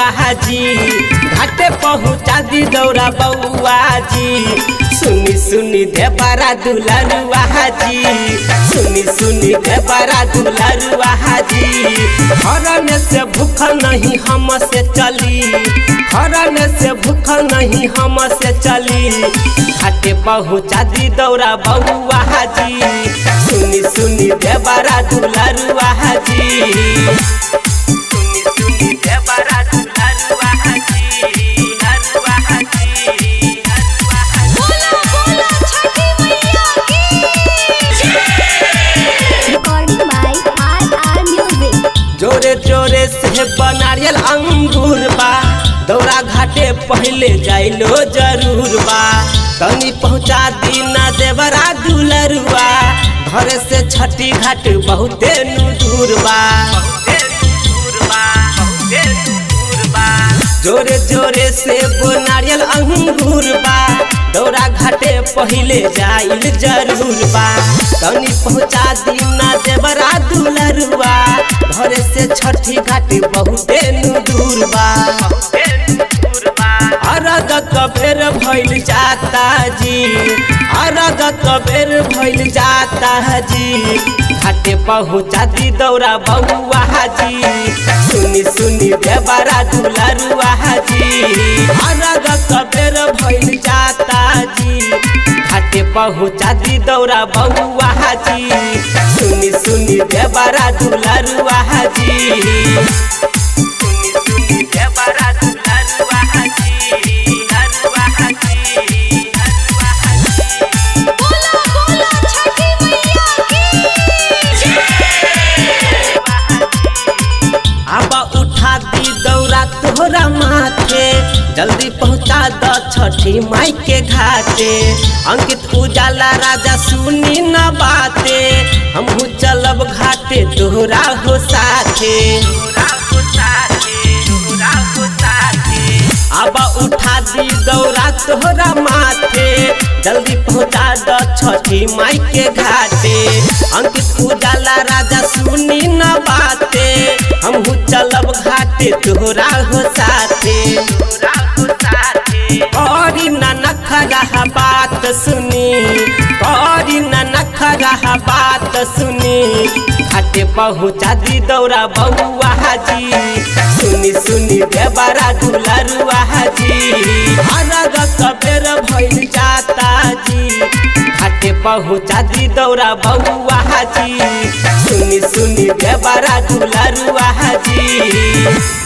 दुलारुआ जी घाटे पहुँचा दी दौरा बउआ जी। सुनी सुनी देवरा दुलारुआ जी, सुनी सुनी देवरा दुलारुआ जी। हरन से भूखल नहीं हम से चली, हरन से भूखल नहीं हम से चली। घाटे पहुँचा दी दौरा बउआ जी, सुनी सुनी देवरा दुलारुआ जी। सुनी सुनी देवरा दुलारुआ जी, दुलारुआ जी। बोला बोला छठी मैया की रिकॉर्डिंग बाय आर म्यूजिक। जोरे जोरे से बनारियल अंगूर बा, दौरा घाटे पहले जाइलो जरूर बा। तनी पहुँचा दी ना देवरा दुलरुआ, घर से छठी घाट बहुते दूर बा। जोरे जोरे से नारियल अंगूर बा, दौरा घाटे पहले जाइल जरूर बा। तनी पहुँचा दी ना देवरा दुलरुआ, घर से छठी घाट बहुते दूर बा। अरग कबेर भइल जाता जी, अरग कबेर भइल जाता जी। घाटे पहुँचा दी दौरा बउआ जी, सुनी सुनी देवरा दुलारुआ जी। अरग कबेर भइल जाता जी, घाटे पहुँचा दी दौरा बउआ जी, सुनी सुनी देवरा दुलारुआ जी। सुनी सुनी देवरा दुलारुआ जी, दुलारुआ जी। बोला बोला छठी मैया की आबा उठा दी दौरा तोहरा माथे, जल्दी पहुँचा द छठी माई के घाटे। अंकित उजाला राजा सुनी न बाते, हमहू चलब घाटे तोहरा हो साथे। आबा उठा दी दौरा तोहरा माथे, जल्दी पहुँचा द छठी माई के घाटे। अंकित उजाला राजा सुनी न बाते, हमहू चलब घाटे तोहरा हो साथे। करी ना नखरा बात सुनी, करी ना नखरा बात सुनी। घाटे पहुँचा दी दौरा बउआ जी, सुनी सुनी देवरा दुलारुआ जी। अरग कबेर भइल जाता जी, घाटे पहुँचा दी दौरा बउआ जी, सुनी सुनी देवरा दुलारुआ जी।